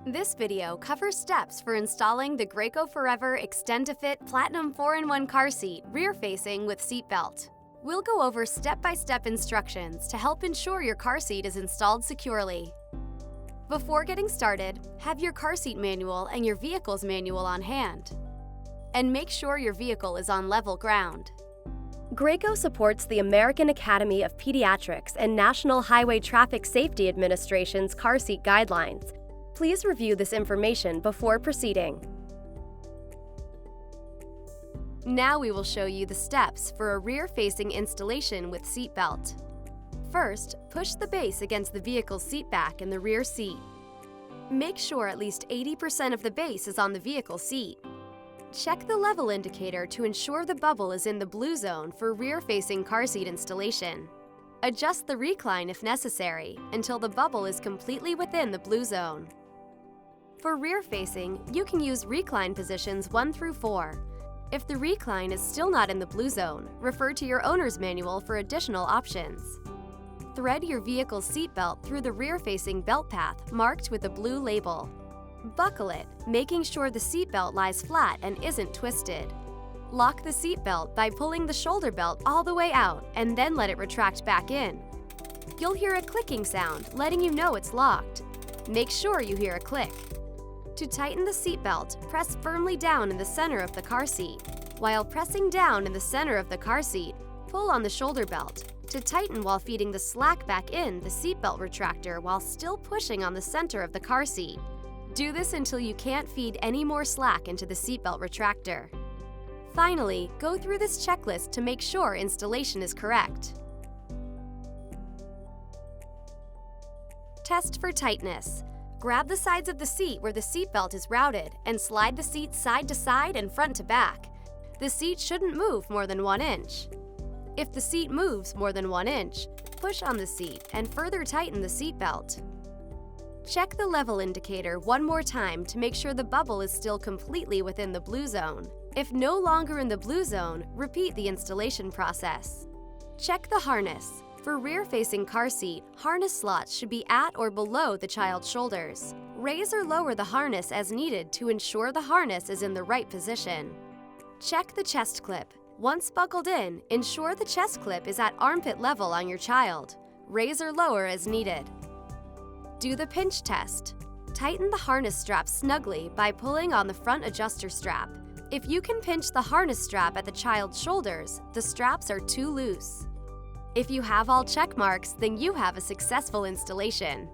This video covers steps for installing the Graco Forever Extend2Fit Platinum 4-in-1 car seat, rear-facing with seatbelt. We'll go over step-by-step instructions to help ensure your car seat is installed securely. Before getting started, have your car seat manual and your vehicle's manual on hand. And make sure your vehicle is on level ground. Graco supports the American Academy of Pediatrics and National Highway Traffic Safety Administration's car seat guidelines. Please review this information before proceeding. Now we will show you the steps for a rear-facing installation with seatbelt. First, push the base against the vehicle's seat back in the rear seat. Make sure at least 80% of the base is on the vehicle seat. Check the level indicator to ensure the bubble is in the blue zone for rear-facing car seat installation. Adjust the recline if necessary until the bubble is completely within the blue zone. For rear-facing, you can use recline positions 1 through 4. If the recline is still not in the blue zone, refer to your owner's manual for additional options. Thread your vehicle's seatbelt through the rear-facing belt path marked with a blue label. Buckle it, making sure the seatbelt lies flat and isn't twisted. Lock the seatbelt by pulling the shoulder belt all the way out and then let it retract back in. You'll hear a clicking sound, letting you know it's locked. Make sure you hear a click. To tighten the seatbelt, press firmly down in the center of the car seat. While pressing down in the center of the car seat, pull on the shoulder belt. To tighten while feeding the slack back in the seatbelt retractor while still pushing on the center of the car seat. Do this until you can't feed any more slack into the seatbelt retractor. Finally, go through this checklist to make sure installation is correct. Test for tightness. Grab the sides of the seat where the seatbelt is routed and slide the seat side to side and front to back. The seat shouldn't move more than 1 inch. If the seat moves more than 1 inch, push on the seat and further tighten the seatbelt. Check the level indicator one more time to make sure the bubble is still completely within the blue zone. If no longer in the blue zone, repeat the installation process. Check the harness. For rear-facing car seat, harness slots should be at or below the child's shoulders. Raise or lower the harness as needed to ensure the harness is in the right position. Check the chest clip. Once buckled in, ensure the chest clip is at armpit level on your child. Raise or lower as needed. Do the pinch test. Tighten the harness strap snugly by pulling on the front adjuster strap. If you can pinch the harness strap at the child's shoulders, the straps are too loose. If you have all check marks, then you have a successful installation.